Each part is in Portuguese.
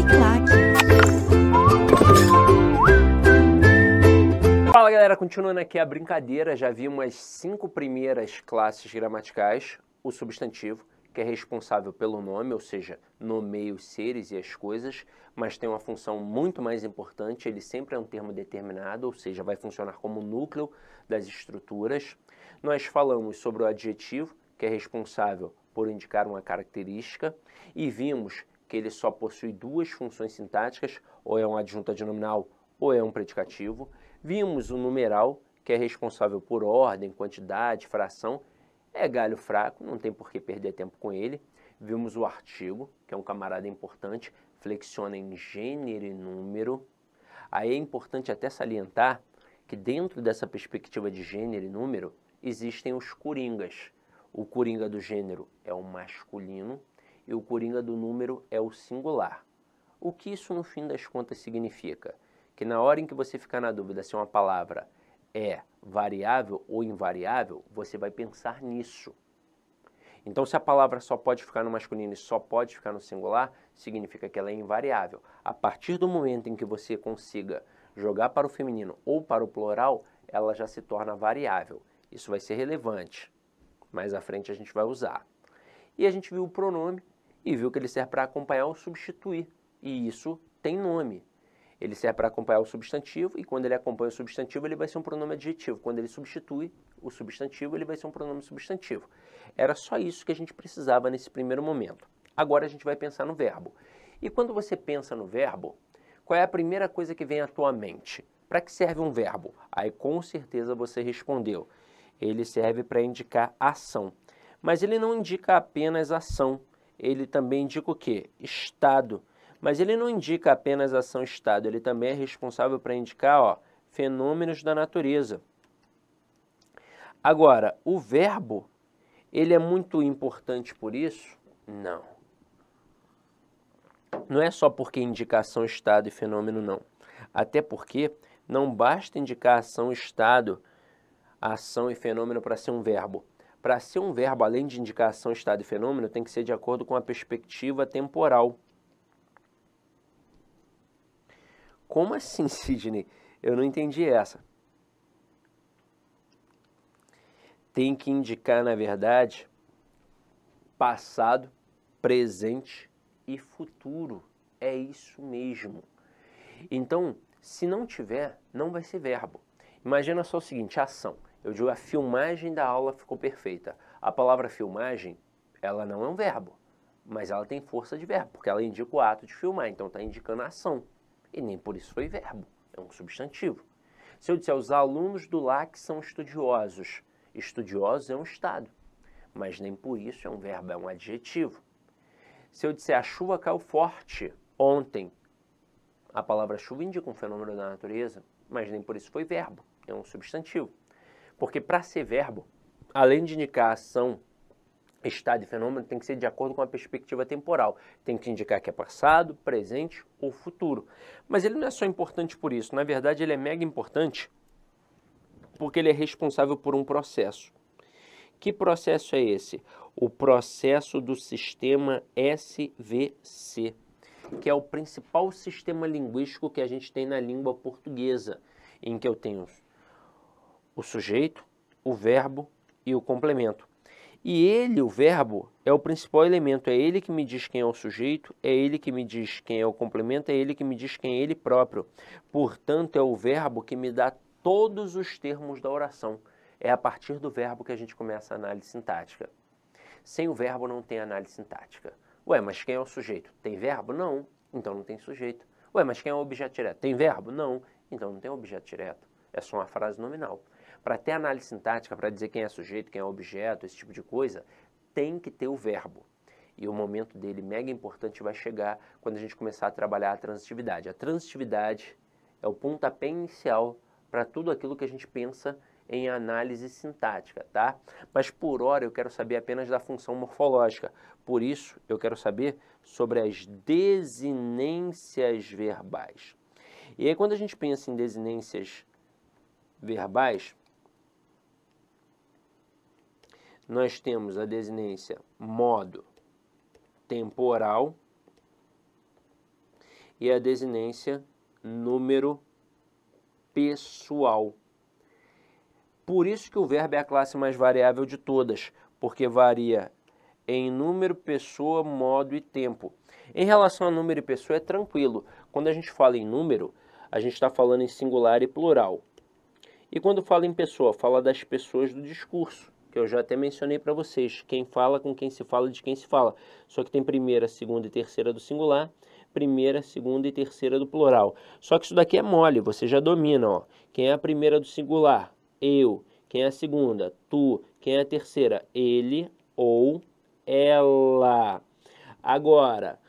Uniclac. Fala galera, continuando aqui a brincadeira, já vimos as 5 primeiras classes gramaticais, o substantivo, que é responsável pelo nome, ou seja, nomeia os seres e as coisas, mas tem uma função muito mais importante, ele sempre é um termo determinado, ou seja, vai funcionar como núcleo das estruturas. Nós falamos sobre o adjetivo, que é responsável por indicar uma característica, e vimos que ele só possui 2 funções sintáticas, ou é um adjunto adnominal ou é um predicativo. Vimos o numeral, que é responsável por ordem, quantidade, fração, é galho fraco, não tem por que perder tempo com ele. Vimos o artigo, que é um camarada importante, flexiona em gênero e número. Aí é importante até salientar que dentro dessa perspectiva de gênero e número, existem os coringas. O coringa do gênero é o masculino e o coringa do número é o singular. O que isso no fim das contas significa? Que na hora em que você ficar na dúvida se uma palavra é variável ou invariável, você vai pensar nisso. Então, se a palavra só pode ficar no masculino e só pode ficar no singular, significa que ela é invariável. A partir do momento em que você consiga jogar para o feminino ou para o plural, ela já se torna variável. Isso vai ser relevante. Mais à frente a gente vai usar. E a gente viu o pronome e viu que ele serve para acompanhar ou substituir. E isso tem nome. Ele serve para acompanhar o substantivo e quando ele acompanha o substantivo ele vai ser um pronome adjetivo. Quando ele substitui o substantivo ele vai ser um pronome substantivo. Era só isso que a gente precisava nesse primeiro momento. Agora a gente vai pensar no verbo. E quando você pensa no verbo, qual é a primeira coisa que vem à tua mente? Para que serve um verbo? Aí com certeza você respondeu. Ele serve para indicar ação. Mas ele não indica apenas ação. Ele também indica o quê? Estado. Mas ele não indica apenas ação-estado, ele também é responsável para indicar fenômenos da natureza. Agora, o verbo, ele é muito importante por isso? Não. Não é só porque indica ação, estado e fenômeno, não. Até porque não basta indicar ação, estado, ação e fenômeno para ser um verbo. Para ser um verbo, além de indicar ação, estado e fenômeno, tem que ser de acordo com a perspectiva temporal. Como assim, Sidney? Eu não entendi essa. Tem que indicar, na verdade, passado, presente e futuro. É isso mesmo. Então, se não tiver, não vai ser verbo. Imagina só o seguinte, ação. Eu digo, a filmagem da aula ficou perfeita. A palavra filmagem, ela não é um verbo, mas ela tem força de verbo, porque ela indica o ato de filmar, então está indicando a ação. E nem por isso foi verbo, é um substantivo. Se eu disser, os alunos do LAC são estudiosos, estudiosos é um estado, mas nem por isso é um verbo, é um adjetivo. Se eu disser, a chuva caiu forte ontem, a palavra chuva indica um fenômeno da natureza, mas nem por isso foi verbo, é um substantivo. Porque para ser verbo, além de indicar ação, estado e fenômeno, tem que ser de acordo com a perspectiva temporal. Tem que indicar que é passado, presente ou futuro. Mas ele não é só importante por isso. Na verdade, ele é mega importante porque ele é responsável por um processo. Que processo é esse? O processo do sistema SVC, que é o principal sistema linguístico que a gente tem na língua portuguesa, em que eu tenho o sujeito, o verbo e o complemento. E ele, o verbo, é o principal elemento, é ele que me diz quem é o sujeito, é ele que me diz quem é o complemento, é ele que me diz quem é ele próprio. Portanto, é o verbo que me dá todos os termos da oração. É a partir do verbo que a gente começa a análise sintática. Sem o verbo não tem análise sintática. Ué, mas quem é o sujeito? Tem verbo? Não. Então não tem sujeito. Ué, mas quem é o objeto direto? Tem verbo? Não. Então não tem objeto direto. É só uma frase nominal. Para ter análise sintática, para dizer quem é sujeito, quem é objeto, esse tipo de coisa, tem que ter o verbo. E o momento dele mega importante vai chegar quando a gente começar a trabalhar a transitividade. A transitividade é o pontapé inicial para tudo aquilo que a gente pensa em análise sintática, tá? Mas por hora eu quero saber apenas da função morfológica. Por isso, eu quero saber sobre as desinências verbais. E aí, quando a gente pensa em desinências verbais, nós temos a desinência modo temporal e a desinência número pessoal. Por isso que o verbo é a classe mais variável de todas, porque varia em número, pessoa, modo e tempo. Em relação a número e pessoa é tranquilo. Quando a gente fala em número, a gente está falando em singular e plural. E quando fala em pessoa, fala das pessoas do discurso, que eu já até mencionei para vocês. Quem fala com quem se fala, de quem se fala. Só que tem primeira, segunda e terceira do singular, primeira, segunda e terceira do plural. Só que isso daqui é mole, você já domina, ó. Quem é a primeira do singular? Eu. Quem é a segunda? Tu. Quem é a terceira? Ele ou ela. Agora,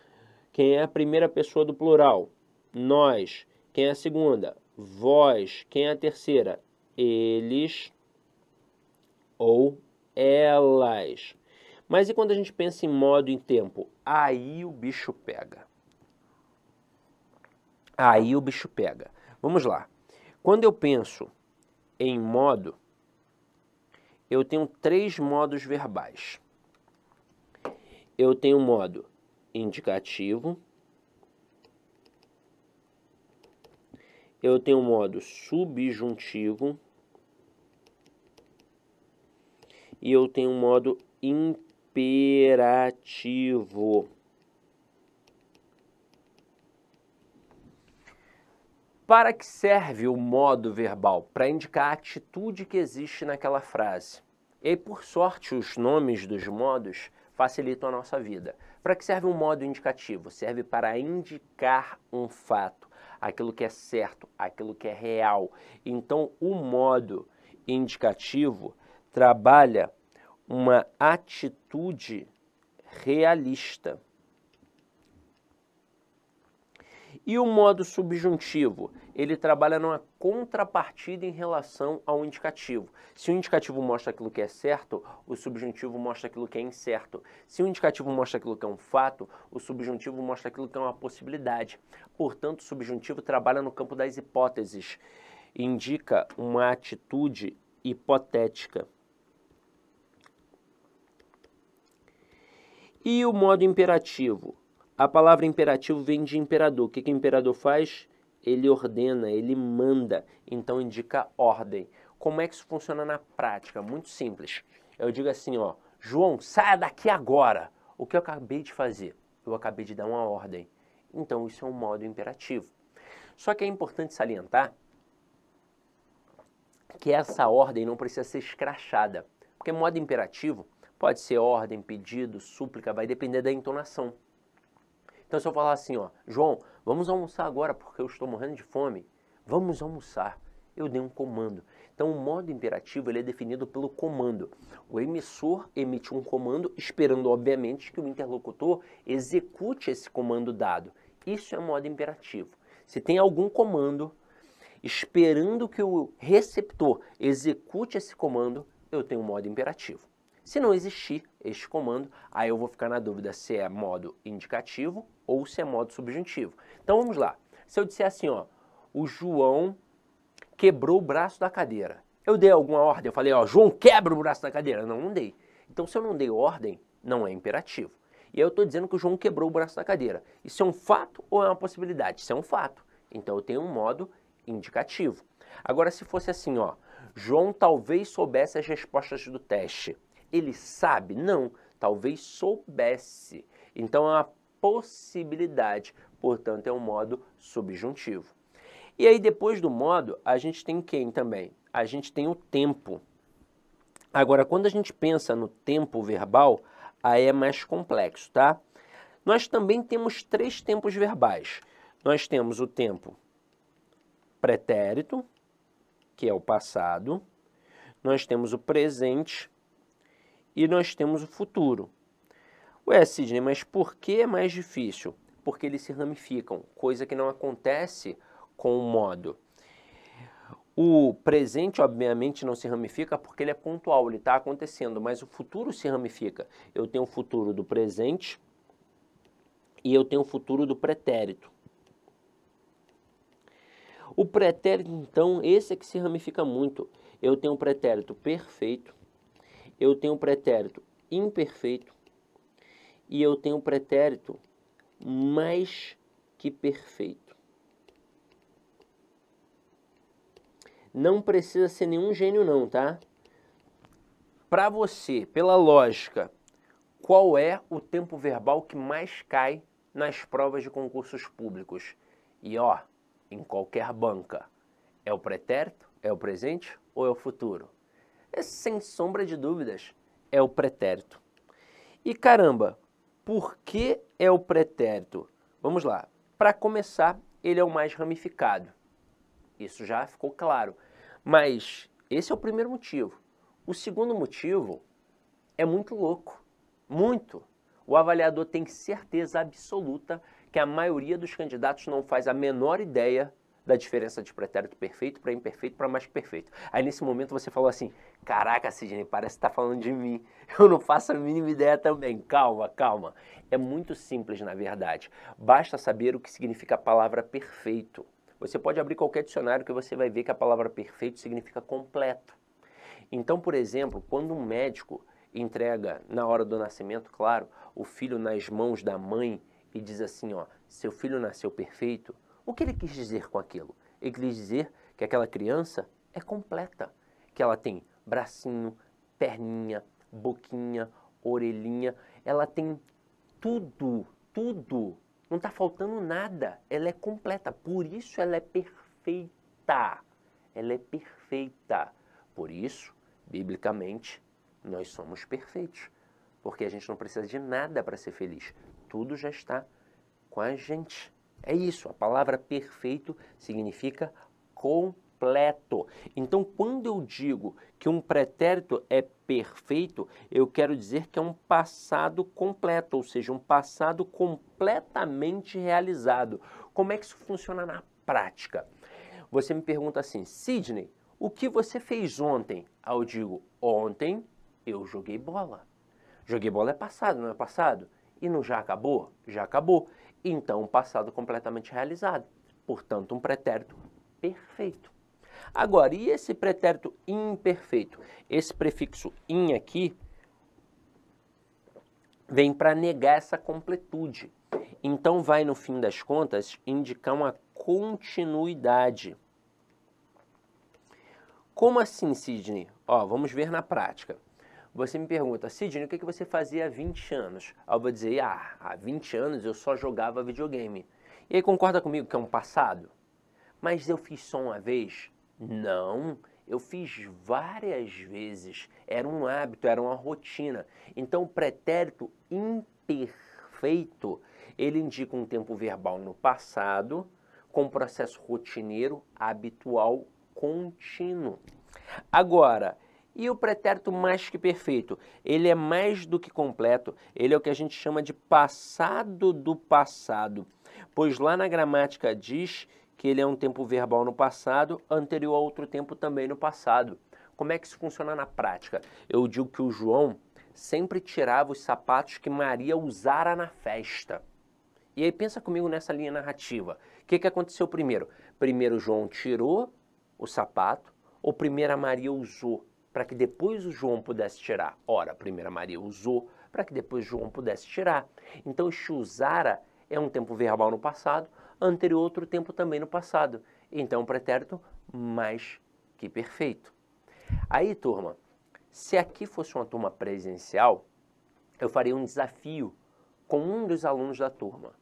quem é a primeira pessoa do plural? Nós. Quem é a segunda? Vós. Quem é a terceira? Eles ou elas. Mas e quando a gente pensa em modo e em tempo? Aí o bicho pega. Aí o bicho pega. Vamos lá. Quando eu penso em modo, eu tenho 3 modos verbais. Eu tenho o modo indicativo, eu tenho o modo subjuntivo e eu tenho o modo imperativo. Para que serve o modo verbal? Para indicar a atitude que existe naquela frase. E, por sorte, os nomes dos modos facilitam a nossa vida. Para que serve um modo indicativo? Serve para indicar um fato, aquilo que é certo, aquilo que é real. Então, o modo indicativo trabalha uma atitude realista. E o modo subjuntivo? Ele trabalha numa contrapartida em relação ao indicativo. Se o indicativo mostra aquilo que é certo, o subjuntivo mostra aquilo que é incerto. Se o indicativo mostra aquilo que é um fato, o subjuntivo mostra aquilo que é uma possibilidade. Portanto, o subjuntivo trabalha no campo das hipóteses. Indica uma atitude hipotética. E o modo imperativo? A palavra imperativo vem de imperador. O que o imperador faz? Ele ordena, ele manda, então indica ordem. Como é que isso funciona na prática? Muito simples. Eu digo assim, ó, João, saia daqui agora. O que eu acabei de fazer? Eu acabei de dar uma ordem. Então isso é um modo imperativo. Só que é importante salientar que essa ordem não precisa ser escrachada. Porque modo imperativo pode ser ordem, pedido, súplica, vai depender da entonação. Então, se eu falar assim, ó, João, vamos almoçar agora porque eu estou morrendo de fome. Vamos almoçar. Eu dei um comando. Então, o modo imperativo ele é definido pelo comando. O emissor emite um comando esperando, obviamente, que o interlocutor execute esse comando dado. Isso é modo imperativo. Se tem algum comando esperando que o receptor execute esse comando, eu tenho um modo imperativo. Se não existir este comando, aí eu vou ficar na dúvida se é modo indicativo ou se é modo subjuntivo. Então vamos lá. Se eu disser assim, ó, o João quebrou o braço da cadeira. Eu dei alguma ordem? Eu falei, ó, João quebra o braço da cadeira. Não, não dei. Então se eu não dei ordem, não é imperativo. E aí eu estou dizendo que o João quebrou o braço da cadeira. Isso é um fato ou é uma possibilidade? Isso é um fato. Então eu tenho um modo indicativo. Agora se fosse assim, ó, João talvez soubesse as respostas do teste. Ele sabe? Não, talvez soubesse. Então é uma possibilidade, portanto é um modo subjuntivo. E aí depois do modo, a gente tem quem também? A gente tem o tempo. Agora, quando a gente pensa no tempo verbal, aí é mais complexo, tá? Nós também temos 3 tempos verbais. Nós temos o tempo pretérito, que é o passado. Nós temos o presente. E nós temos o futuro. Ué, Sidney, mas por que é mais difícil? Porque eles se ramificam, coisa que não acontece com o modo. O presente, obviamente, não se ramifica porque ele é pontual, ele está acontecendo, mas o futuro se ramifica. Eu tenho o futuro do presente e eu tenho o futuro do pretérito. O pretérito, então, esse é que se ramifica muito. Eu tenho o pretérito perfeito, eu tenho o pretérito imperfeito e eu tenho o pretérito mais que perfeito. Não precisa ser nenhum gênio não, tá? Para você, pela lógica, qual é o tempo verbal que mais cai nas provas de concursos públicos? E ó, em qualquer banca, é o pretérito, é o presente ou é o futuro? Sem sombra de dúvidas, é o pretérito. E caramba, por que é o pretérito? Vamos lá. Para começar, ele é o mais ramificado. Isso já ficou claro. Mas esse é o primeiro motivo. O segundo motivo é muito louco. Muito. O avaliador tem certeza absoluta que a maioria dos candidatos não faz a menor ideia da diferença de pretérito perfeito para imperfeito para mais que perfeito. Aí nesse momento você falou assim, caraca, Sidney, parece que está falando de mim. Eu não faço a mínima ideia também. Calma, calma. É muito simples, na verdade. Basta saber o que significa a palavra perfeito. Você pode abrir qualquer dicionário que você vai ver que a palavra perfeito significa completo. Então, por exemplo, quando um médico entrega, na hora do nascimento, claro, o filho nas mãos da mãe e diz assim, ó, seu filho nasceu perfeito, o que ele quis dizer com aquilo? Ele quis dizer que aquela criança é completa, que ela tem bracinho, perninha, boquinha, orelhinha, ela tem tudo, tudo. Não está faltando nada, ela é completa, por isso ela é perfeita. Ela é perfeita. Por isso, biblicamente, nós somos perfeitos. Porque a gente não precisa de nada para ser feliz. Tudo já está com a gente. É isso, a palavra perfeito significa completo. Então, quando eu digo que um pretérito é perfeito, eu quero dizer que é um passado completo, ou seja, um passado completamente realizado. Como é que isso funciona na prática? Você me pergunta assim, Sidney, o que você fez ontem? Aí eu digo, ontem eu joguei bola. Joguei bola é passado, não é passado? E não já acabou? Já acabou. Então, um passado completamente realizado. Portanto, um pretérito perfeito. Agora, e esse pretérito imperfeito? Esse prefixo in aqui vem para negar essa completude. Então, vai, no fim das contas, indicar uma continuidade. Como assim, Sidney? Ó, vamos ver na prática. Você me pergunta, Sidney, o que você fazia há 20 anos? Aí eu vou dizer, há 20 anos eu só jogava videogame. E aí concorda comigo que é um passado? Mas eu fiz só uma vez? Não, eu fiz várias vezes. Era um hábito, era uma rotina. Então o pretérito imperfeito, ele indica um tempo verbal no passado, com processo rotineiro, habitual, contínuo. Agora, e o pretérito mais que perfeito? Ele é mais do que completo, ele é o que a gente chama de passado do passado, pois lá na gramática diz que ele é um tempo verbal no passado, anterior a outro tempo também no passado. Como é que isso funciona na prática? Eu digo que o João sempre tirava os sapatos que Maria usara na festa. E aí pensa comigo nessa linha narrativa. O que aconteceu primeiro? Primeiro João tirou o sapato, ou primeiro a Maria usou, para que depois o João pudesse tirar? Ora, primeiro a Maria usou, para que depois João pudesse tirar. Então, este usara é um tempo verbal no passado, anterior a outro tempo também no passado. Então, um pretérito mais que perfeito. Aí, turma, se aqui fosse uma turma presencial, eu faria um desafio com um dos alunos da turma.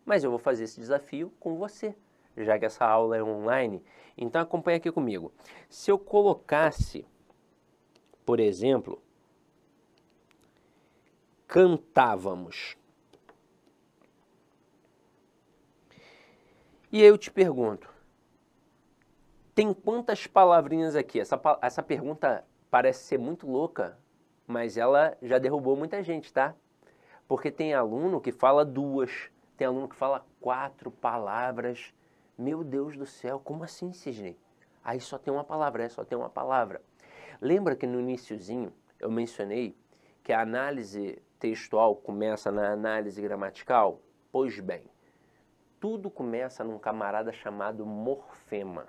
Mas eu vou fazer esse desafio com você, já que essa aula é online. Então acompanha aqui comigo. Se eu colocasse, por exemplo, cantávamos. E aí eu te pergunto, tem quantas palavrinhas aqui? Essa pergunta parece ser muito louca, mas ela já derrubou muita gente, tá? Porque tem aluno que fala 2, tem aluno que fala 4 palavras. Meu Deus do céu, como assim, Sidney? Aí só tem uma palavra, só tem uma palavra. Lembra que no iniciozinho eu mencionei que a análise textual começa na análise gramatical? Pois bem, tudo começa num camarada chamado morfema.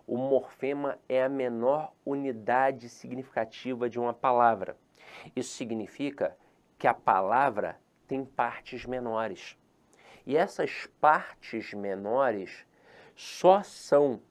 O morfema é a menor unidade significativa de uma palavra. Isso significa que a palavra tem partes menores. E essas partes menores só são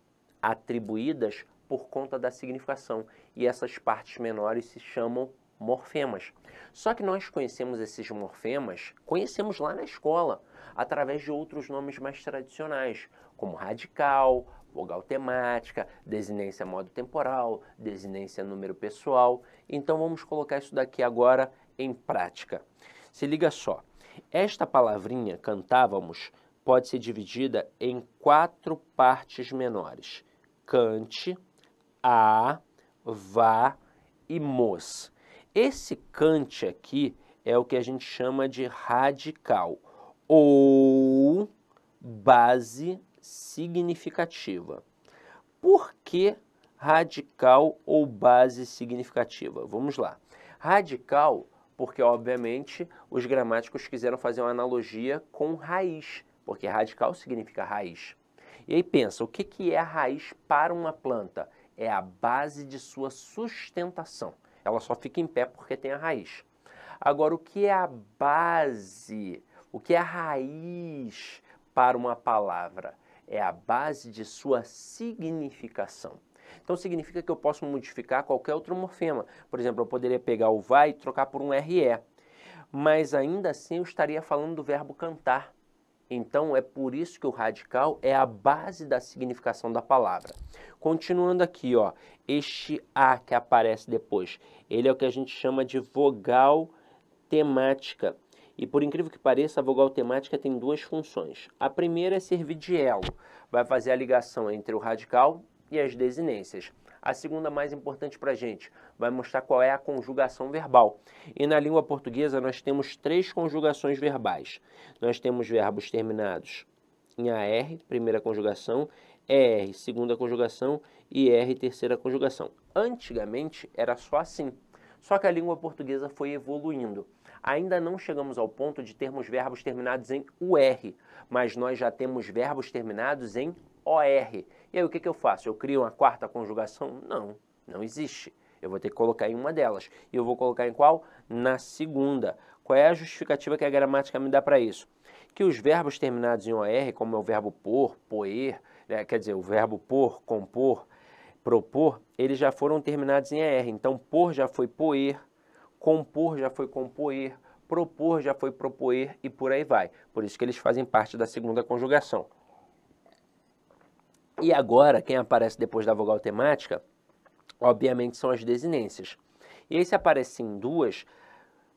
atribuídas por conta da significação. E essas partes menores se chamam morfemas. Só que nós conhecemos esses morfemas, conhecemos lá na escola, através de outros nomes mais tradicionais, como radical, vogal temática, desinência modo temporal, desinência número pessoal. Então vamos colocar isso daqui agora em prática. Se liga só, esta palavrinha cantávamos pode ser dividida em 4 partes menores: cante, a, vá e mos. Esse cante aqui é o que a gente chama de radical ou base significativa. Por que radical ou base significativa? Vamos lá. Radical, porque obviamente os gramáticos quiseram fazer uma analogia com raiz, porque radical significa raiz. E aí pensa, o que é a raiz para uma planta? É a base de sua sustentação. Ela só fica em pé porque tem a raiz. Agora, o que é a base? O que é a raiz para uma palavra? É a base de sua significação. Então, significa que eu posso modificar qualquer outro morfema. Por exemplo, eu poderia pegar o vai e trocar por um RE. Mas, ainda assim, eu estaria falando do verbo cantar. Então, é por isso que o radical é a base da significação da palavra. Continuando aqui, ó, este A que aparece depois, ele é o que a gente chama de vogal temática. E por incrível que pareça, a vogal temática tem 2 funções. A primeira é servir de elo, vai fazer a ligação entre o radical e as desinências. A segunda, mais importante para a gente, vai mostrar qual é a conjugação verbal. E na língua portuguesa nós temos 3 conjugações verbais. Nós temos verbos terminados em AR, primeira conjugação, ER, segunda conjugação e ER, terceira conjugação. Antigamente era só assim, só que a língua portuguesa foi evoluindo. Ainda não chegamos ao ponto de termos verbos terminados em UR, mas nós já temos verbos terminados em OR. E aí o que eu faço? Eu crio uma 4ª conjugação? Não, não existe. Eu vou ter que colocar em uma delas. E eu vou colocar em qual? Na segunda. Qual é a justificativa que a gramática me dá para isso? Que os verbos terminados em OR, como é o verbo por, poer, né, quer dizer, o verbo por, compor, propor, eles já foram terminados em ER. Então, por já foi poer, compor já foi compoer, propor já foi propoer e por aí vai. Por isso que eles fazem parte da segunda conjugação. E agora, quem aparece depois da vogal temática, obviamente são as desinências. E aí, se aparecem 2,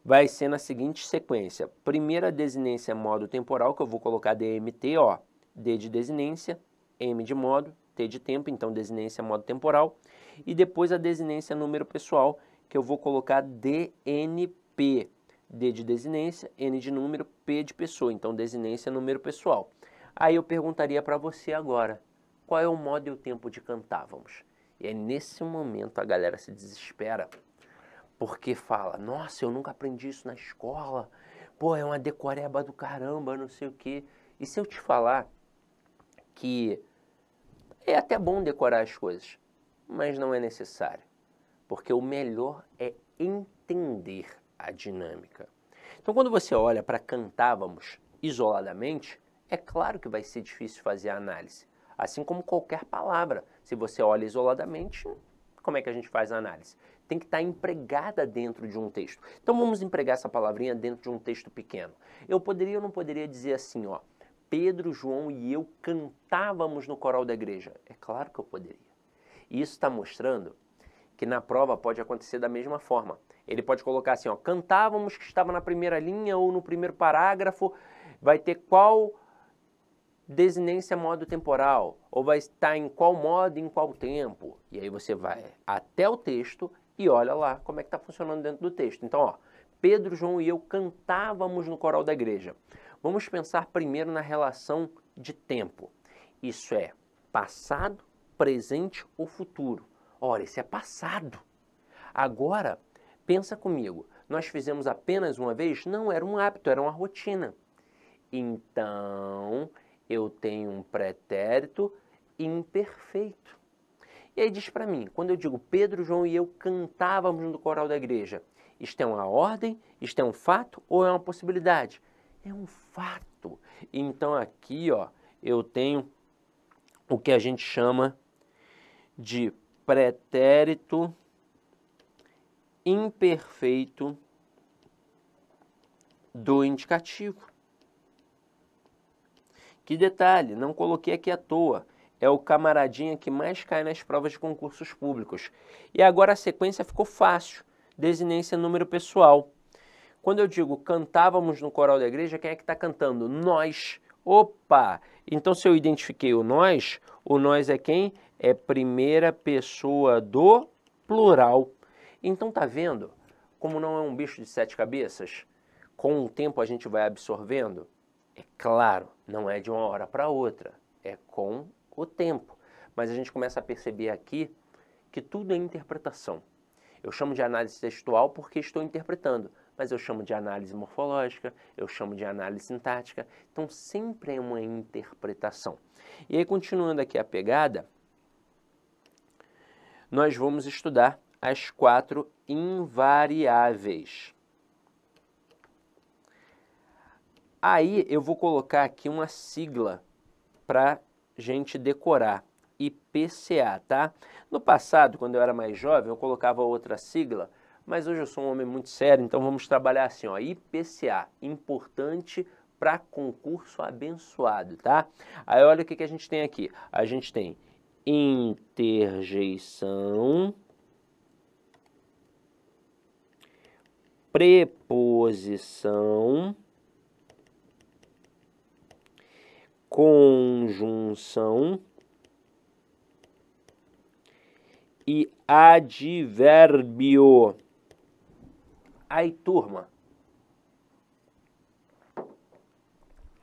vai ser na seguinte sequência. Primeira desinência modo temporal, que eu vou colocar DMT, ó, D de desinência, M de modo, T de tempo, então desinência modo temporal. E depois a desinência número pessoal, que eu vou colocar DNP, D de desinência, N de número, P de pessoa, então desinência número pessoal. Aí eu perguntaria para você agora, qual é o modo e o tempo de cantávamos? E aí nesse momento a galera se desespera, porque fala, nossa, eu nunca aprendi isso na escola, pô, é uma decoreba do caramba, não sei o quê. E se eu te falar que é até bom decorar as coisas, mas não é necessário, porque o melhor é entender a dinâmica. Então, quando você olha para cantávamos isoladamente, é claro que vai ser difícil fazer a análise, assim como qualquer palavra. Se você olha isoladamente, como é que a gente faz a análise? Tem que estar empregada dentro de um texto. Então, vamos empregar essa palavrinha dentro de um texto pequeno. Eu poderia ou não poderia dizer assim, ó, Pedro, João e eu cantávamos no coral da igreja? É claro que eu poderia. E isso está mostrando que na prova pode acontecer da mesma forma. Ele pode colocar assim, ó, cantávamos que estava na primeira linha ou no primeiro parágrafo, vai ter qual desinência modo temporal, ou vai estar em qual modo e em qual tempo. E aí você vai até o texto e olha lá como é que está funcionando dentro do texto. Então, ó, Pedro, João e eu cantávamos no coral da igreja. Vamos pensar primeiro na relação de tempo. Isso é passado, presente ou futuro. Ora, esse é passado. Agora, pensa comigo, nós fizemos apenas uma vez? Não, era um hábito, era uma rotina. Então, eu tenho um pretérito imperfeito. E aí diz para mim, quando eu digo Pedro, João e eu cantávamos no coral da igreja, isto é uma ordem, isto é um fato ou é uma possibilidade? É um fato. certo? Então aqui, ó, eu tenho o que a gente chama de pretérito imperfeito do indicativo. Que detalhe, não coloquei aqui à toa. É o camaradinha que mais cai nas provas de concursos públicos. E agora a sequência ficou fácil. Desinência número pessoal. Quando eu digo cantávamos no coral da igreja, quem é que está cantando? Nós. Opa! Então se eu identifiquei o nós é quem? É primeira pessoa do plural. Então tá vendo como não é um bicho de 7 cabeças? Com o tempo a gente vai absorvendo? É claro, não é de uma hora para outra, é com o tempo. Mas a gente começa a perceber aqui que tudo é interpretação. Eu chamo de análise textual porque estou interpretando, mas eu chamo de análise morfológica, eu chamo de análise sintática, então sempre é uma interpretação. E aí, continuando aqui a pegada, nós vamos estudar as 4 invariáveis. Aí eu vou colocar aqui uma sigla para gente decorar, IPCA, tá? No passado, quando eu era mais jovem, eu colocava outra sigla, mas hoje eu sou um homem muito sério, então vamos trabalhar assim, ó, IPCA, importante para concurso abençoado, tá? Aí olha o que a gente tem aqui. A gente tem interjeição, preposição, conjunção e advérbio. Aí, turma,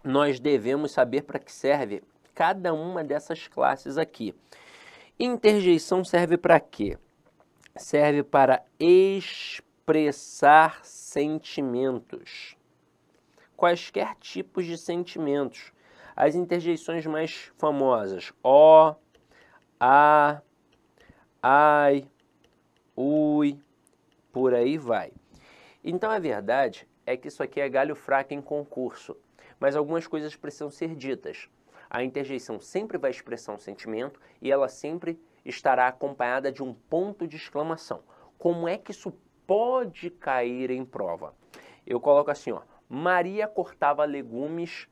nós devemos saber para que serve cada uma dessas classes aqui. Interjeição serve para quê? Serve para expressar sentimentos. Quaisquer tipos de sentimentos. As interjeições mais famosas, ó, a, ai, ui, por aí vai. Então a verdade é que isso aqui é galho fraco em concurso, mas algumas coisas precisam ser ditas. A interjeição sempre vai expressar um sentimento e ela sempre estará acompanhada de um ponto de exclamação. Como é que isso pode cair em prova? Eu coloco assim, ó, Maria cortava legumes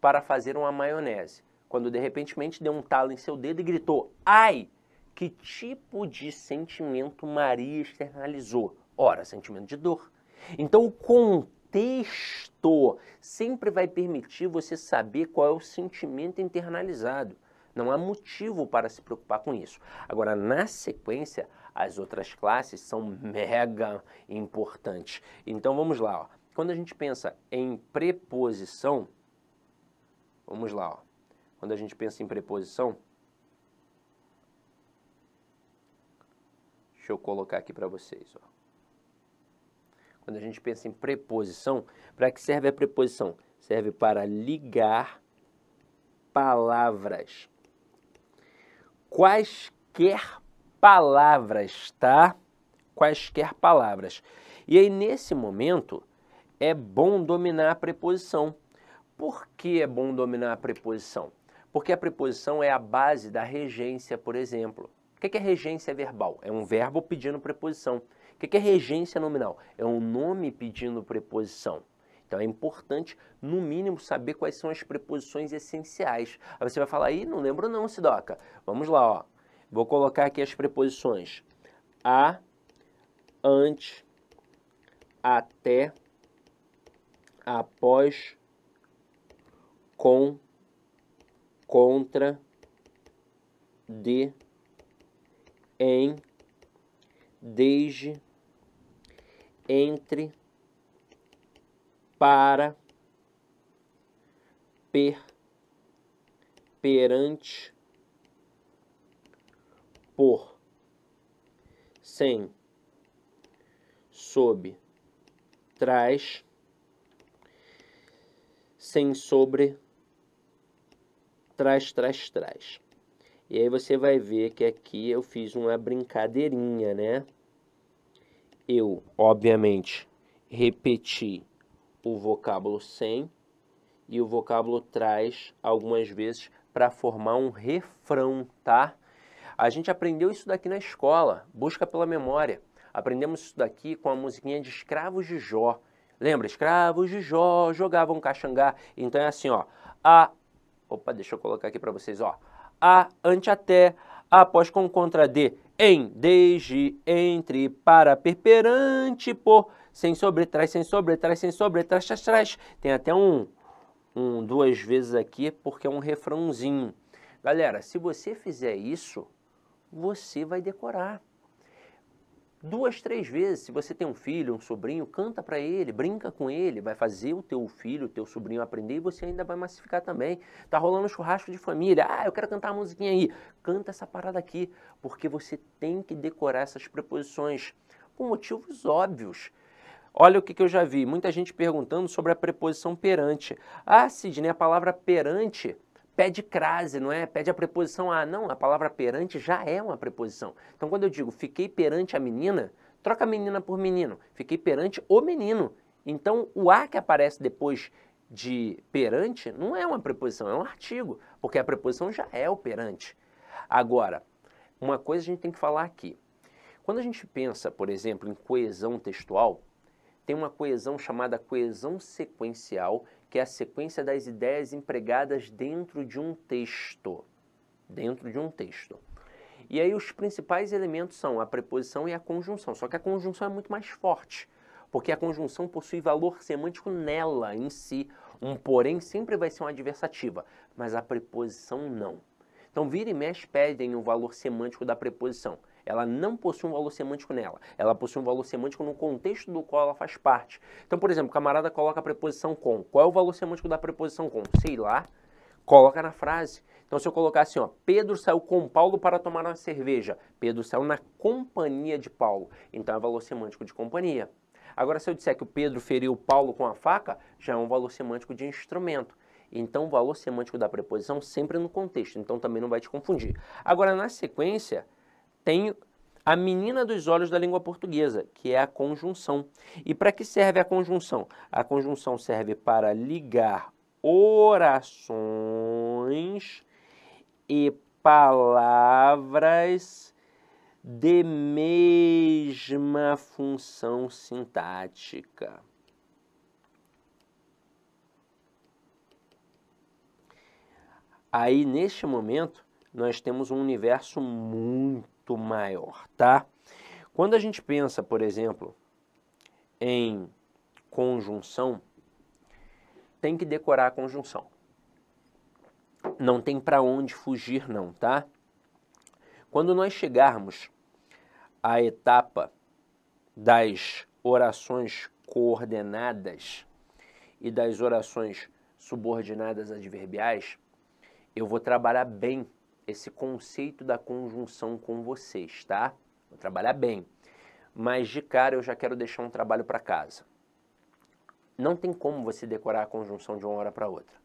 para fazer uma maionese, quando de repente deu um talo em seu dedo e gritou, ai! Que tipo de sentimento Maria externalizou? Ora, sentimento de dor. Então, o contexto sempre vai permitir você saber qual é o sentimento internalizado. Não há motivo para se preocupar com isso. Agora, na sequência, as outras classes são mega importantes. Então, vamos lá. Ó. Quando a gente pensa em preposição, vamos lá. Ó. Quando a gente pensa em preposição, deixa eu colocar aqui para vocês. Ó. Quando a gente pensa em preposição, para que serve a preposição? Serve para ligar palavras. Quaisquer palavras, tá? Quaisquer palavras. E aí, nesse momento, é bom dominar a preposição. Por que é bom dominar a preposição? Porque a preposição é a base da regência, por exemplo. O que é regência verbal? É um verbo pedindo preposição. O que é regência nominal? É um nome pedindo preposição. Então é importante, no mínimo, saber quais são as preposições essenciais. Aí você vai falar, aí não lembro não, Sidoca. Vamos lá, ó. Vou colocar aqui as preposições. A, ante, até, após, com, contra, de, em, desde, entre, para, perante, por, sem, sob, trás, sem, sobre, trás. E aí você vai ver que aqui eu fiz uma brincadeirinha, né? Eu, obviamente, repeti o vocábulo sem e o vocábulo traz algumas vezes para formar um refrão, tá? A gente aprendeu isso daqui na escola, busca pela memória. Aprendemos isso daqui com a musiquinha de Escravos de Jó. Lembra? Escravos de Jó jogavam caxangá. Então é assim, ó. Opa, deixa eu colocar aqui para vocês, ó. A, ante, até, após, com, contra, de, em, desde, entre, para, per, perante, por, sem sobretrais, sem sobretrais, sem sobretrais, trás, trás. Tem até duas vezes aqui, porque é um refrãozinho. Galera, se você fizer isso, você vai decorar. 2, 3 vezes, se você tem um filho, um sobrinho, canta para ele, brinca com ele, vai fazer o teu filho, o teu sobrinho aprender e você ainda vai massificar também. Tá rolando um churrasco de família, eu quero cantar a musiquinha aí. Canta essa parada aqui, porque você tem que decorar essas preposições por motivos óbvios. Olha o que eu já vi, muita gente perguntando sobre a preposição perante. Sidney, a palavra perante pede crase, não é? Pede a preposição a. Não, a palavra perante já é uma preposição. Então, quando eu digo fiquei perante a menina, troca a menina por menino. Fiquei perante o menino. Então, o a que aparece depois de perante não é uma preposição, é um artigo, porque a preposição já é o perante. Agora, uma coisa a gente tem que falar aqui. Quando a gente pensa, por exemplo, em coesão textual, tem uma coesão chamada coesão sequencial, que é a sequência das ideias empregadas dentro de um texto. Dentro de um texto. E aí os principais elementos são a preposição e a conjunção. Só que a conjunção é muito mais forte, porque a conjunção possui valor semântico nela em si. Um porém sempre vai ser uma adversativa, mas a preposição não. Então vira e mexe pedem o valor semântico da preposição. Ela não possui um valor semântico nela. Ela possui um valor semântico no contexto do qual ela faz parte. Então, por exemplo, o camarada coloca a preposição com. Qual é o valor semântico da preposição com? Sei lá. Coloca na frase. Então, se eu colocar assim, ó, Pedro saiu com Paulo para tomar uma cerveja. Pedro saiu na companhia de Paulo. Então, é valor semântico de companhia. Agora, se eu disser que o Pedro feriu Paulo com a faca, já é um valor semântico de instrumento. Então, o valor semântico da preposição sempre no contexto. Então, também não vai te confundir. Agora, na sequência, tem a menina dos olhos da língua portuguesa, que é a conjunção. E para que serve a conjunção? A conjunção serve para ligar orações e palavras de mesma função sintática. Aí, neste momento, nós temos um universo muito maior, tá? Quando a gente pensa, por exemplo, em conjunção, tem que decorar a conjunção. Não tem para onde fugir não, tá? Quando nós chegarmos à etapa das orações coordenadas e das orações subordinadas adverbiais, eu vou trabalhar bem esse conceito da conjunção com vocês, tá? Vou trabalhar bem. Mas de cara eu já quero deixar um trabalho para casa. Não tem como você decorar a conjunção de uma hora para outra.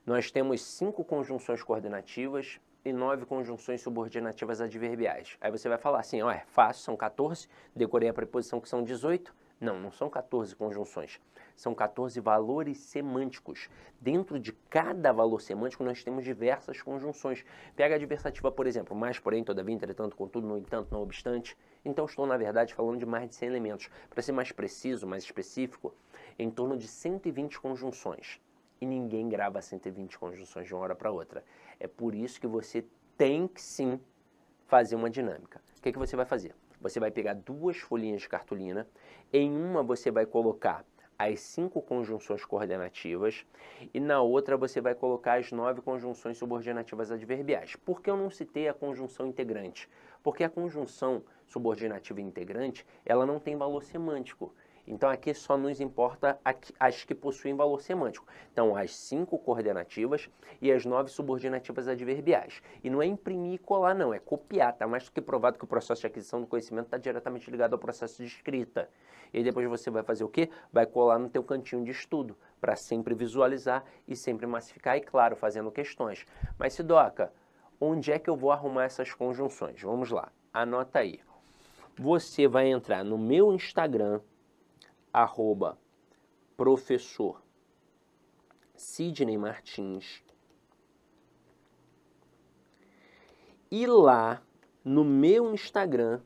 Nós temos 5 conjunções coordenativas e 9 conjunções subordinativas adverbiais. Aí você vai falar assim, ó, é fácil, são 14, decorei a preposição que são 18. Não, não são 14 conjunções, são 14 valores semânticos. Dentro de cada valor semântico nós temos diversas conjunções. Pega a adversativa, por exemplo, mais, porém, todavia, entretanto, contudo, no entanto, não obstante. Então estou, na verdade, falando de mais de 100 elementos. Para ser mais preciso, mais específico, em torno de 120 conjunções. E ninguém grava 120 conjunções de uma hora para outra. É por isso que você tem que sim fazer uma dinâmica. O que você vai fazer? Você vai pegar 2 folhinhas de cartolina, em uma você vai colocar as 5 conjunções coordenativas e na outra você vai colocar as 9 conjunções subordinativas adverbiais. Por que eu não citei a conjunção integrante? Porque a conjunção subordinativa integrante, ela não tem valor semântico. Então aqui só nos importa as que possuem valor semântico. Então as 5 coordenativas e as 9 subordinativas adverbiais. E não é imprimir e colar não, é copiar. Está mais do que provado que o processo de aquisição do conhecimento está diretamente ligado ao processo de escrita. E depois você vai fazer o quê? Vai colar no teu cantinho de estudo, para sempre visualizar e sempre massificar e, claro, fazendo questões. Mas, Sidoca, onde é que eu vou arrumar essas conjunções? Vamos lá, anota aí. Você vai entrar no meu Instagram, @professor Sidney Martins. E lá no meu Instagram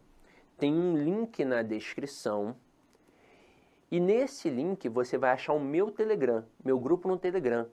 tem um link na descrição. E nesse link você vai achar o meu Telegram, meu grupo no Telegram.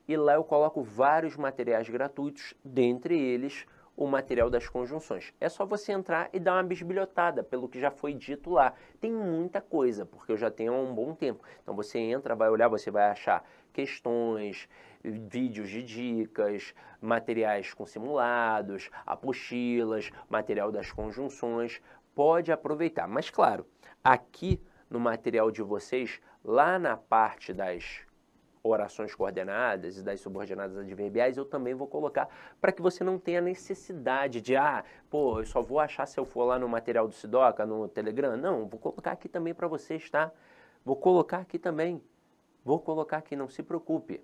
E lá eu coloco vários materiais gratuitos, dentre eles o material das conjunções. É só você entrar e dar uma bisbilhotada pelo que já foi dito lá. Tem muita coisa, porque eu já tenho há um bom tempo. Então você entra, vai olhar, você vai achar questões, vídeos de dicas, materiais com simulados, apostilas, material das conjunções. Pode aproveitar. Mas claro, aqui no material de vocês, lá na parte das orações coordenadas e das subordinadas adverbiais, eu também vou colocar para que você não tenha necessidade de, eu só vou achar se eu for lá no material do Sidoca, no Telegram. Não, vou colocar aqui também para vocês, tá? Vou colocar aqui também. Vou colocar aqui, não se preocupe.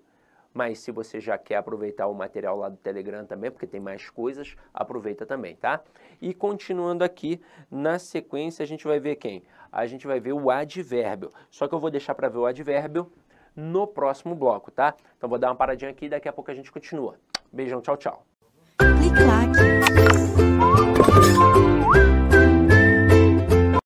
Mas se você já quer aproveitar o material lá do Telegram também, porque tem mais coisas, aproveita também, tá? E continuando aqui, na sequência a gente vai ver quem? A gente vai ver o advérbio. Só que eu vou deixar para ver o advérbio no próximo bloco, tá? Então vou dar uma paradinha aqui e daqui a pouco a gente continua. Beijão, tchau, tchau. Clique like.